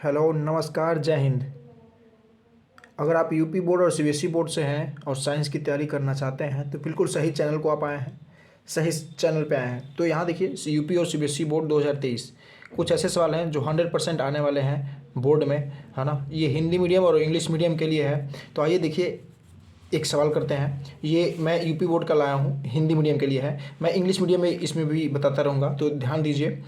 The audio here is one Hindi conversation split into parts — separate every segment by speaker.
Speaker 1: हेलो, नमस्कार, जय हिंद। अगर आप यूपी बोर्ड और सीबीएसई बोर्ड से हैं और साइंस की तैयारी करना चाहते हैं तो बिल्कुल सही चैनल को आप आए हैं, सही चैनल पे आए हैं। तो यहाँ देखिए, यूपी और सीबीएसई बोर्ड 2023 कुछ ऐसे सवाल हैं जो 100% आने वाले हैं बोर्ड में, है ना। ये हिंदी मीडियम और इंग्लिश मीडियम के लिए है। तो आइए देखिए, एक सवाल करते हैं। ये मैं यूपी बोर्ड का लाया हूँ, हिंदी मीडियम के लिए है। मैं इंग्लिश मीडियम में इसमें भी बताता रहूँगा, तो ध्यान दीजिए।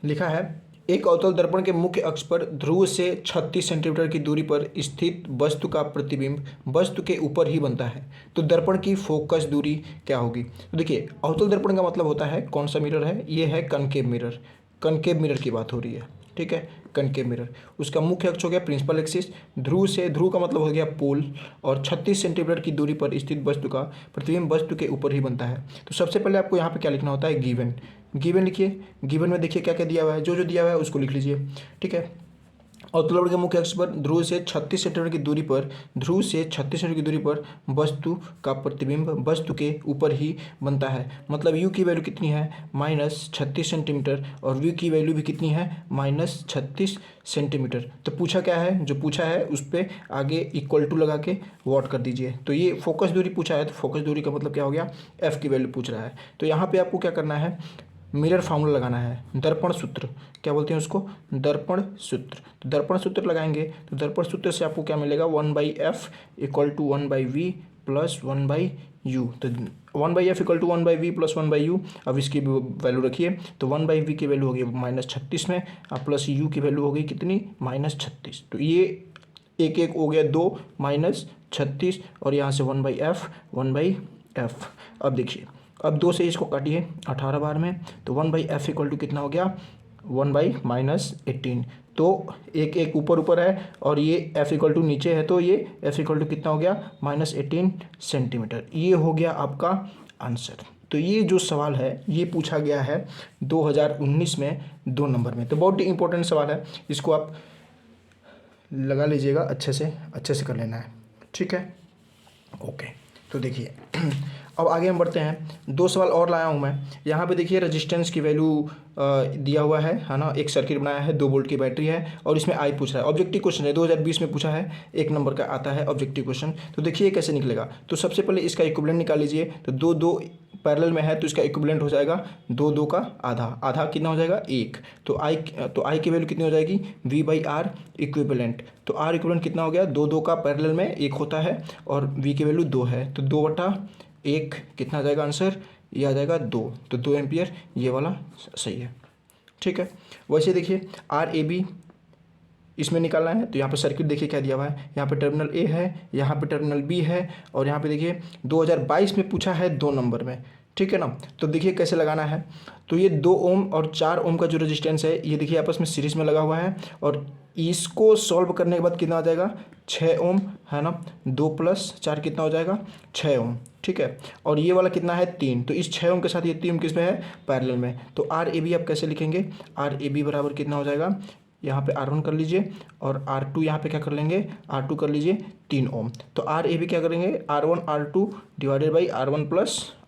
Speaker 1: लिखा है, एक अवतल दर्पण के मुख्य अक्ष पर ध्रुव से 36 सेंटीमीटर की दूरी पर स्थित वस्तु का प्रतिबिंब वस्तु के ऊपर ही बनता है। तो दर्पण की फोकस दूरी क्या होगी? तो देखिए, अवतल दर्पण का मतलब होता है कौन सा मिरर है? ये है कनकेव मिरर। कनकेव मिरर की बात हो रही है, ठीक है। कनकेव मिरर, उसका मुख्य अक्ष हो गया प्रिंसिपल एक्सिस। ध्रुव का मतलब हो गया पोल, और 36 सेंटीमीटर की दूरी पर स्थित वस्तु का प्रतिबिंब वस्तु के ऊपर ही बनता है। तो सबसे पहले आपको यहाँ पे क्या लिखना होता है? गिवन। गिवन लिखिए। गिवन में देखिए क्या क्या दिया हुआ है, जो जो दिया हुआ है उसको लिख लीजिए, ठीक है। अवतल दर्पण के मुख्य अक्ष पर ध्रुव से 36 सेंटीमीटर की दूरी पर वस्तु का प्रतिबिंब वस्तु के ऊपर ही बनता है। मतलब u की वैल्यू कितनी है? -36 सेंटीमीटर, और v की वैल्यू भी कितनी है? -36 सेंटीमीटर। तो पूछा क्या है? जो पूछा है उस पर आगे इक्वल टू लगा के वॉट कर दीजिए। तो ये फोकस दूरी पूछा है, तो फोकस दूरी का मतलब क्या हो गया? f की वैल्यू पूछ रहा है। तो यहाँ पे आपको क्या करना है? मिरर फार्मूला लगाना है, दर्पण सूत्र। क्या बोलते हैं उसको? दर्पण सूत्र। तो दर्पण सूत्र लगाएंगे तो दर्पण सूत्र से आपको क्या मिलेगा? 1/f equal to 1/v plus 1/u। तो 1/f equal to 1/v plus 1/u। अब इसकी वैल्यू रखिए, तो 1/v की वैल्यू होगी -36 में, अब प्लस u की वैल्यू हो गई कितनी? -36। तो ये एक एक हो गया 2 -36, और यहाँ से 1/f। अब देखिए, अब 2 से इसको काटिए 18 बार में, तो 1/f इक्वल टू कितना हो गया? 1/-18। तो एक एक ऊपर ऊपर है, और ये f इक्वल टू नीचे है, तो ये f इक्वल टू कितना हो गया? -18 सेंटीमीटर। ये हो गया आपका आंसर। तो ये जो सवाल है ये पूछा गया है 2019 में 2 नंबर में। तो बहुत ही इंपॉर्टेंट सवाल है, इसको आप लगा लीजिएगा, अच्छे से कर लेना है, ठीक है। ओके, तो देखिए अब आगे हम बढ़ते हैं। 2 सवाल और लाया हूँ मैं। यहाँ पे देखिए, रेजिस्टेंस की वैल्यू दिया हुआ है ना। एक सर्किट बनाया है, 2 वोल्ट की बैटरी है, और इसमें आई पूछ रहा है। ऑब्जेक्टिव क्वेश्चन है, 2020 में पूछा है, 1 नंबर का आता है ऑब्जेक्टिव क्वेश्चन। तो देखिए कैसे निकलेगा। तो सबसे पहले इसका इक्विवेलेंट निकाल लीजिए। तो 2 पैरेलल में है, तो इसका इक्विवेलेंट हो जाएगा 2 का आधा। आधा कितना हो जाएगा? 1। तो आई की वैल्यू कितनी हो जाएगी? v/r equivalent. तो r इक्विवेलेंट कितना हो गया? 2 का पैरेलल में 1 होता है, और v की वैल्यू 2 है, तो 2/1 कितना आ जाएगा आंसर? ये आ जाएगा 2। तो 2 एम्पियर, ये वाला सही है, ठीक है। वैसे देखिए, RAB इसमें निकालना है। तो यहाँ पे सर्किट देखिए क्या दिया हुआ है। यहाँ पे टर्मिनल A है, यहाँ पे टर्मिनल B है, और यहाँ पे देखिए 2022 में पूछा है 2 नंबर में, ठीक है ना। तो देखिए कैसे लगाना है। तो ये 2 ओम और 4 ओम का जो रेजिस्टेंस है, ये देखिए आपस में सीरीज में लगा हुआ है, और इसको सॉल्व करने के बाद कितना आ जाएगा? 6 ओम, है ना। 2 + 4 कितना हो जाएगा? 6 ओम, ठीक है। और ये वाला कितना है? 3। तो इस 6 ओम के साथ ये 3 ओम किस में है? पैरेलल में। तो RAB आप कैसे लिखेंगे? RAB बराबर कितना हो जाएगा? यहाँ पे R1 कर लीजिए, और R2 यहाँ पे क्या कर लेंगे? R2 कर लीजिए 3 ओम। तो RAB क्या करेंगे? R1 R2 divided by R1 +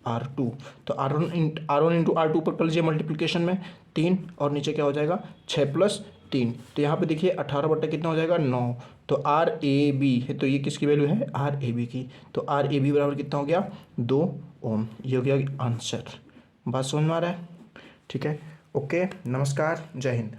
Speaker 1: R2। तो R1 इंटू R2 पर कर लीजिए मल्टीप्लिकेशन में 3, और नीचे क्या हो जाएगा? 6 + 3। तो यहाँ पे देखिए 18 बटा कितना हो जाएगा? 9। तो RAB है, तो ये किसकी वैल्यू है? RAB की। तो RAB बराबर कितना हो गया? 2 ओम। ये हो गया आंसर। बात समझ में आ रहा है? ठीक है, ओके, नमस्कार, जय हिंद।